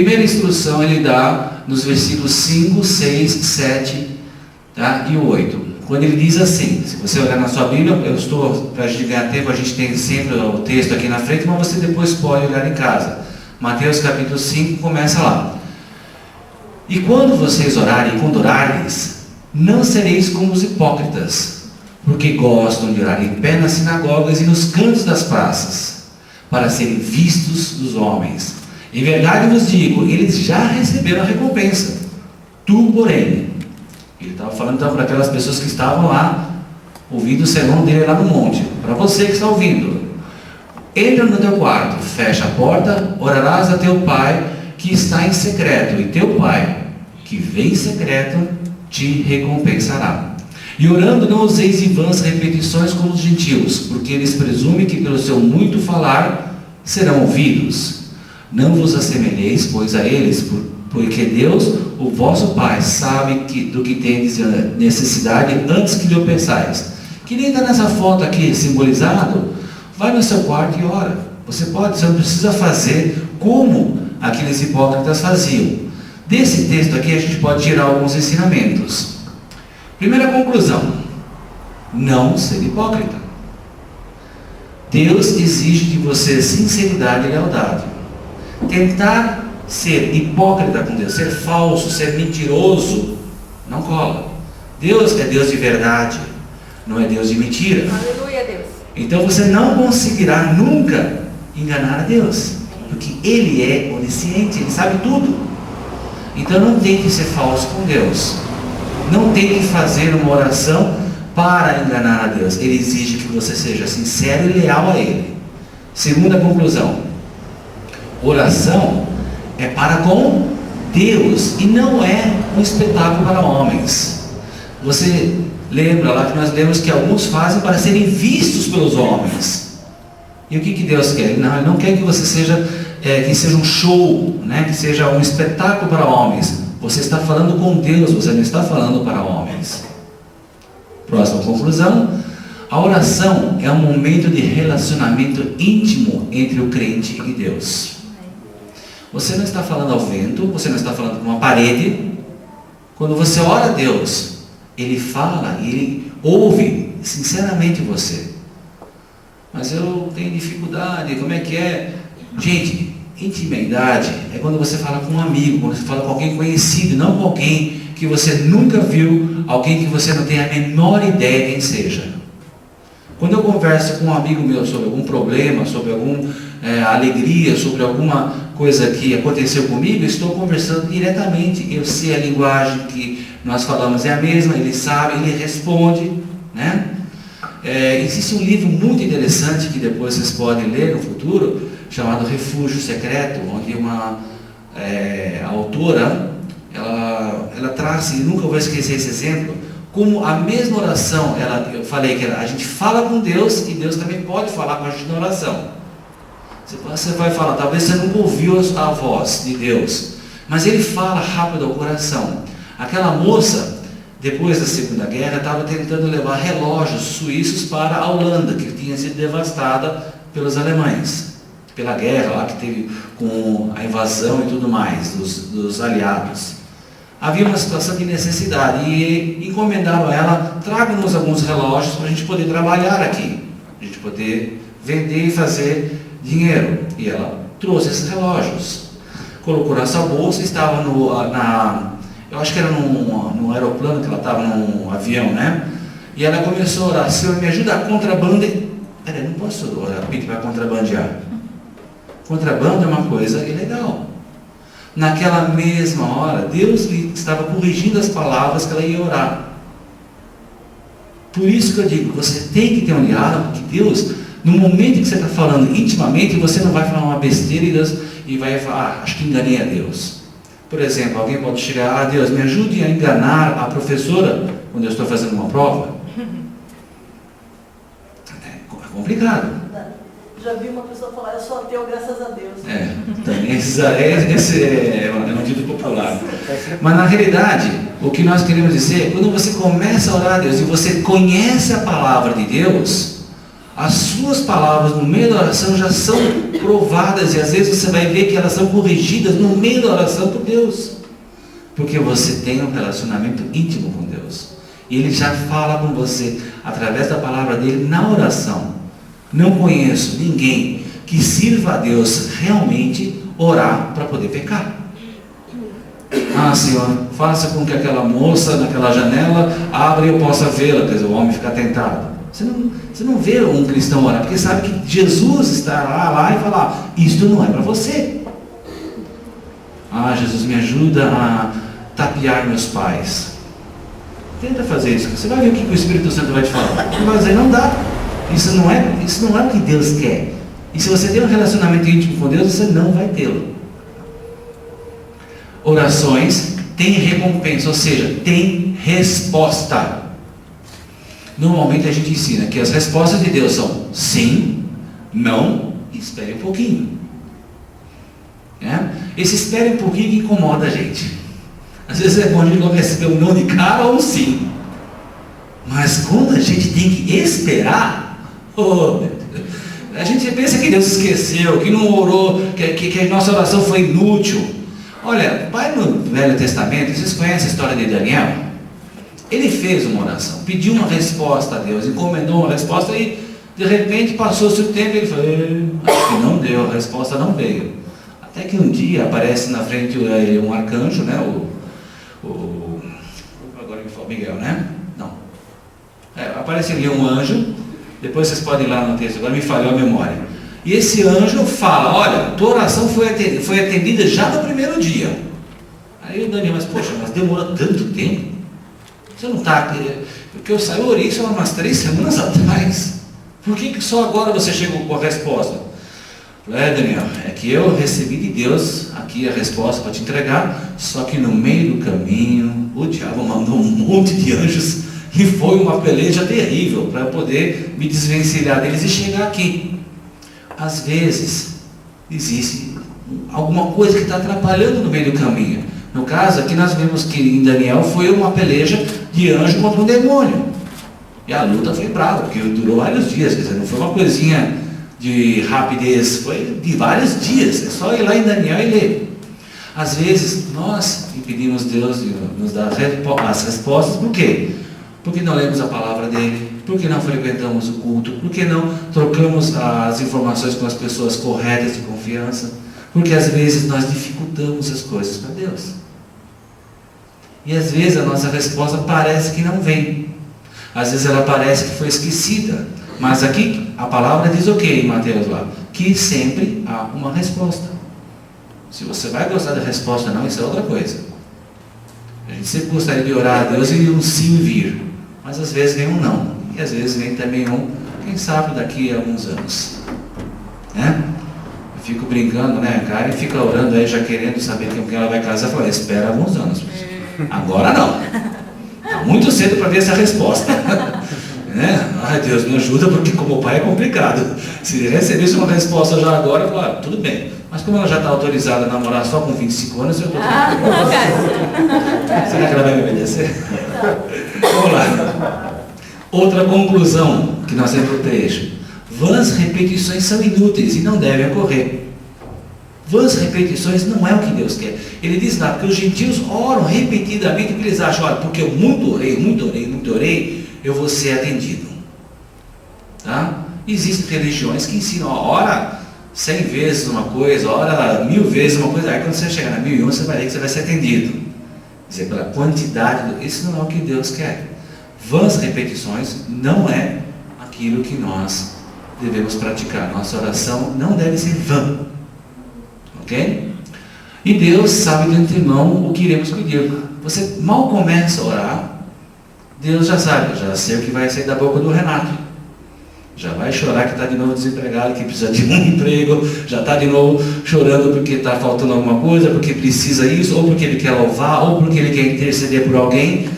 Primeira instrução ele dá nos versículos 5, 6, 7, tá? E o 8. Quando ele diz assim, se você olhar na sua Bíblia, eu estou, para a gente ganhar tempo, a gente tem sempre o texto aqui na frente, mas você depois pode olhar em casa. Mateus capítulo 5 começa lá. E quando vocês orarem, quando orardes, não sereis como os hipócritas, porque gostam de orar em pé nas sinagogas e nos cantos das praças, para serem vistos dos homens. Em verdade vos digo, eles já receberam a recompensa. Tu, porém, ele estava falando então para aquelas pessoas que estavam lá, ouvindo o sermão dele lá no monte. Para você que está ouvindo, entra no teu quarto, fecha a porta, orarás a teu pai que está em secreto, e teu pai, que vem em secreto, te recompensará. E orando não useis em vãs repetições como os gentios, porque eles presumem que pelo seu muito falar serão ouvidos. Não vos assemelheis, pois, a eles, porque Deus, o vosso Pai, sabe do que tendes necessidade antes que lhe pensais. Que nem está nessa foto aqui simbolizado, vai no seu quarto e ora. Você não precisa fazer como aqueles hipócritas faziam. Desse texto aqui a gente pode tirar alguns ensinamentos. Primeira conclusão: não ser hipócrita. Deus exige de você sinceridade e lealdade. Tentar ser hipócrita com Deus, ser falso, ser mentiroso, não cola. Deus é Deus de verdade, não é Deus de mentira. Aleluia, Deus. Então você não conseguirá nunca enganar a Deus, porque Ele é onisciente, Ele sabe tudo. Então não tente ser falso com Deus. Não tente fazer uma oração para enganar a Deus. Ele exige que você seja sincero e leal a Ele. Segunda conclusão: oração é para com Deus e não é um espetáculo para homens. Você lembra lá que nós lemos que alguns fazem para serem vistos pelos homens. E o que Deus quer? Não, Ele não quer que você seja que seja um show, né? Que seja um espetáculo para homens. Você está falando com Deus, você não está falando para homens. Próxima conclusão: a oração é um momento de relacionamento íntimo entre o crente e Deus. Você não está falando ao vento, você não está falando com uma parede. Quando você ora a Deus, Ele fala e Ele ouve sinceramente você. Mas eu tenho dificuldade, como é que é? Gente, intimidade é quando você fala com um amigo, quando você fala com alguém conhecido, não com alguém que você nunca viu, alguém que você não tem a menor ideia de quem seja. Quando eu converso com um amigo meu sobre algum problema, sobre alguma alegria, sobre alguma coisa que aconteceu comigo, eu estou conversando diretamente. Eu sei a linguagem que nós falamos é a mesma, ele sabe, ele responde, né? Existe um livro muito interessante que depois vocês podem ler no futuro, chamado Refúgio Secreto, onde a autora ela traz, e nunca vou esquecer esse exemplo, como a mesma oração, eu falei que a gente fala com Deus e Deus também pode falar com a gente na oração. Você vai falar, talvez você nunca ouviu a voz de Deus, mas Ele fala rápido ao coração. Aquela moça, depois da Segunda Guerra, estava tentando levar relógios suíços para a Holanda, que tinha sido devastada pelos alemães, pela guerra lá que teve com a invasão e tudo mais dos aliados. Havia uma situação de necessidade e encomendaram a ela: traga-nos alguns relógios para a gente poder trabalhar aqui, a gente poder vender e fazer dinheiro. E ela trouxe esses relógios, colocou na sua bolsa, estava eu acho que era no aeroplano, que ela estava num avião, né? E ela começou a orar: Senhor, me ajuda a contrabande. Peraí, não posso pedir para contrabandear. Contrabando é uma coisa ilegal. Naquela mesma hora, Deus estava corrigindo as palavras que ela ia orar. Por isso que eu digo, você tem que ter um diálogo, porque Deus, no momento que você está falando intimamente, você não vai falar uma besteira e vai falar: acho que enganei a Deus. Por exemplo, alguém pode chegar: Deus, me ajude a enganar a professora quando eu estou fazendo uma prova. É complicado. Já vi uma pessoa falar: eu sou ateu, graças a Deus. Também esse é um dito popular. Mas na realidade, o que nós queremos dizer, quando você começa a orar a Deus e você conhece a palavra de Deus, as suas palavras no meio da oração já são provadas, e às vezes você vai ver que elas são corrigidas no meio da oração por Deus, porque você tem um relacionamento íntimo com Deus, e Ele já fala com você através da palavra dele na oração. Não conheço ninguém que sirva a Deus realmente orar para poder pecar. Ah, Senhor, faça com que aquela moça naquela janela abra e eu possa vê-la, quer dizer, o homem fica tentado. Você não vê um cristão orar, porque sabe que Jesus está lá e fala, isto não é para você. Ah, Jesus, me ajuda a tapear meus pais. Tenta fazer isso, você vai ver o que o Espírito Santo vai te falar. Ele vai dizer, não dá. Isso não é o que Deus quer. E se você tem um relacionamento íntimo com Deus, você não vai tê-lo. Orações têm recompensa, ou seja, tem resposta. Normalmente a gente ensina que as respostas de Deus são sim, não e espere um pouquinho. Esse espere um pouquinho que incomoda a gente. Às vezes é bom a gente não receber um não de cara ou um sim. Mas quando a gente tem que esperar, a gente pensa que Deus esqueceu, que não orou, que a nossa oração foi inútil. Olha, vai no Velho Testamento, vocês conhecem a história de Daniel? Ele fez uma oração, pediu uma resposta a Deus, encomendou uma resposta e de repente passou-se o tempo e ele falou, acho que não deu, a resposta não veio. Até que um dia aparece na frente um arcanjo, né? Agora me fala, Miguel, né? Não. Aparece ali um anjo, depois vocês podem ir lá no texto, agora me falhou a memória. E esse anjo fala, olha, tua oração foi atendida já no primeiro dia. Aí o Daniel, mas demorou tanto tempo. Você não está... Porque eu orei isso há umas 3 semanas atrás. Por que só agora você chegou com a resposta? Daniel, é que eu recebi de Deus aqui a resposta para te entregar, só que no meio do caminho, o diabo mandou um monte de anjos e foi uma peleja terrível para poder me desvencilhar deles e chegar aqui. Às vezes, existe alguma coisa que está atrapalhando no meio do caminho. No caso, aqui nós vemos que em Daniel foi uma peleja de anjo contra um demônio. E a luta foi brava, porque durou vários dias, quer dizer, não foi uma coisinha de rapidez, foi de vários dias. É só ir lá em Daniel e ler. Às vezes, nós pedimos Deus nos dar as respostas, por quê? Porque não lemos a palavra dele, porque não frequentamos o culto, porque não trocamos as informações com as pessoas corretas de confiança, porque às vezes nós dificultamos as coisas para Deus. E às vezes a nossa resposta parece que não vem. Às vezes ela parece que foi esquecida. Mas aqui a palavra diz o que em Mateus lá? Que sempre há uma resposta. Se você vai gostar da resposta não, isso é outra coisa. A gente sempre gostaria de orar a Deus e um sim vir. Mas às vezes vem um não. E às vezes vem também um, quem sabe daqui a alguns anos. Eu fico brincando, né? A Karen fica orando aí, já querendo saber com quem ela vai casar. Eu falo, espera alguns anos. Agora não. Está muito cedo para ver essa resposta. Ai, Deus me ajuda, porque como pai é complicado. Se recebesse uma resposta já agora, eu falo, tudo bem. Mas como ela já está autorizada a namorar só com 25 anos, eu estou Será que ela vai me obedecer? Vamos lá. Outra conclusão que nós temos no trecho. Vãs repetições são inúteis e não devem ocorrer. Vãs repetições não é o que Deus quer. Ele diz lá, porque os gentios oram repetidamente, porque eles acham, olha, porque eu muito orei, eu vou ser atendido. Tá? Existem religiões que ensinam, ora 100 vezes uma coisa, ora 1000 vezes uma coisa, aí quando você chegar na 1001, você vai ver que você vai ser atendido. Quer dizer, pela quantidade, isso não é o que Deus quer. Vãs repetições não é aquilo que nós devemos praticar. Nossa oração não deve ser vã. Ok? E Deus sabe de antemão o que iremos pedir. Você mal começa a orar, Deus já sabe, já sei o que vai sair da boca do Renato. Já vai chorar que está de novo desempregado, que precisa de um emprego, já está de novo chorando porque está faltando alguma coisa, porque precisa isso, ou porque ele quer louvar, ou porque ele quer interceder por alguém.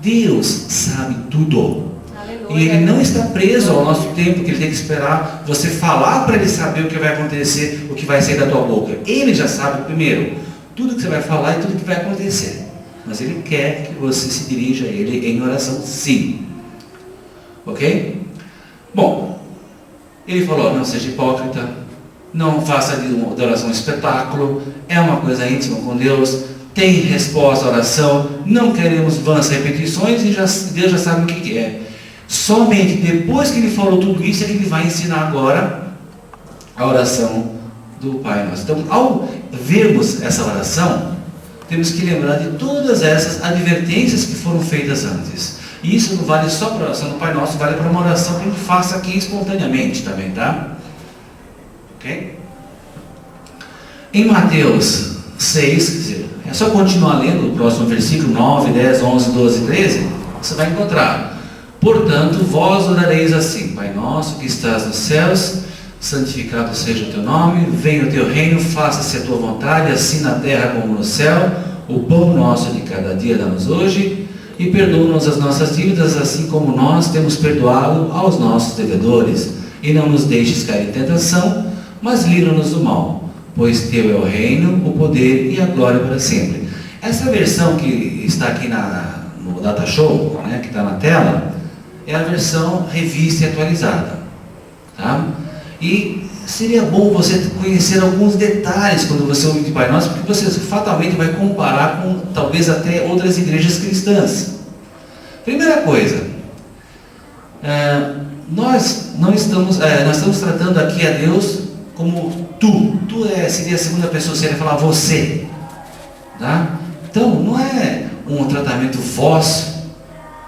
Deus sabe tudo. Aleluia. E Ele não está preso ao nosso tempo, que Ele tem que esperar você falar para Ele saber o que vai acontecer, o que vai sair da tua boca. Ele já sabe primeiro tudo que você vai falar e tudo que vai acontecer. Mas Ele quer que você se dirija a Ele em oração, sim. Ok? Bom, Ele falou, não seja hipócrita, não faça de oração um espetáculo, é uma coisa íntima com Deus, tem resposta à oração, não queremos vãs repetições e Deus já sabe o que é. Somente depois que ele falou tudo isso é que ele vai ensinar agora a oração do Pai Nosso. Então, ao vermos essa oração, temos que lembrar de todas essas advertências que foram feitas antes. E isso não vale só para a oração do Pai Nosso, vale para uma oração que a gente faça aqui espontaneamente também, tá? Ok? Em Mateus 6, quer dizer, é só continuar lendo o próximo versículo 9, 10, 11, 12, 13, você vai encontrar. Portanto, vós orareis assim: Pai nosso que estás nos céus, santificado seja o teu nome, venha o teu reino, faça-se a tua vontade, assim na terra como no céu. O pão nosso de cada dia dá-nos hoje, e perdoa-nos as nossas dívidas, assim como nós temos perdoado aos nossos devedores. E não nos deixes cair em tentação, mas livra-nos do mal, pois teu é o reino, o poder e a glória para sempre. Essa versão que está aqui no Data Show, né, que está na tela, é a versão revista e atualizada, tá? E seria bom você conhecer alguns detalhes quando você ouvir de Pai Nosso, porque você fatalmente vai comparar com talvez até outras igrejas cristãs. Primeira coisa, nós estamos tratando aqui a Deus como tu seria a segunda pessoa, seria falar você, tá? Então não é um tratamento vós,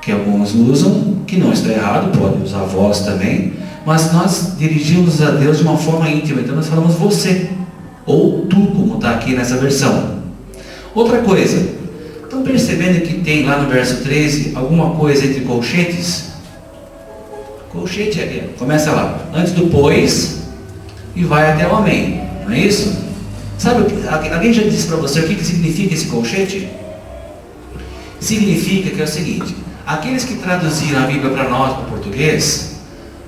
que alguns usam, que não está errado, pode usar vós também, mas nós dirigimos a Deus de uma forma íntima, então nós falamos você, ou tu, como está aqui nessa versão. Outra coisa, estão percebendo que tem lá no verso 13 alguma coisa entre colchetes? Colchete é, começa lá, antes do pois, e vai até o amém, não é isso? Sabe, alguém já disse para você o que significa esse colchete? Significa que é o seguinte: aqueles que traduziram a Bíblia para nós, para o português,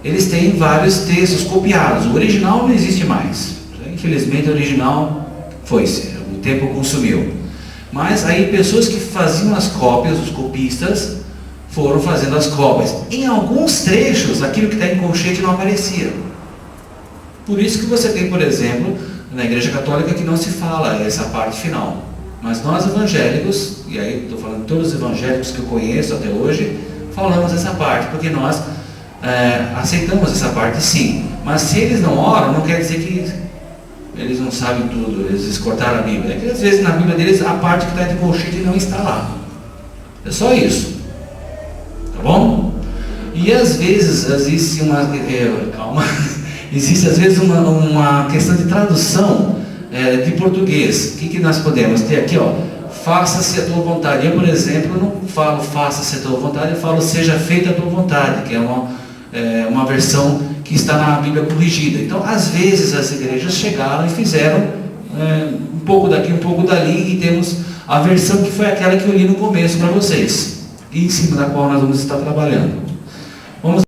eles têm vários textos copiados. O original não existe mais. Infelizmente o original foi-se, o tempo consumiu. Mas aí pessoas que faziam as cópias, os copistas, foram fazendo as cópias. Em alguns trechos, aquilo que está em colchete não aparecia. Por isso que você tem, por exemplo, na Igreja Católica que não se fala essa parte final. Mas nós evangélicos, e aí estou falando de todos os evangélicos que eu conheço até hoje, falamos essa parte, porque nós aceitamos essa parte sim. Mas se eles não oram, não quer dizer que eles não sabem tudo, eles cortaram a Bíblia. É que às vezes na Bíblia deles a parte que está de colchete não está lá. É só isso. Tá bom? E às vezes existe existe às vezes uma questão de tradução de português. O que nós podemos ter aqui, ó? Faça-se a tua vontade. Eu, por exemplo, não falo faça-se a tua vontade, eu falo seja feita a tua vontade, que é uma versão que está na Bíblia corrigida. Então, às vezes as igrejas chegaram e fizeram um pouco daqui, um pouco dali, e temos a versão que foi aquela que eu li no começo para vocês, e em cima da qual nós vamos estar trabalhando.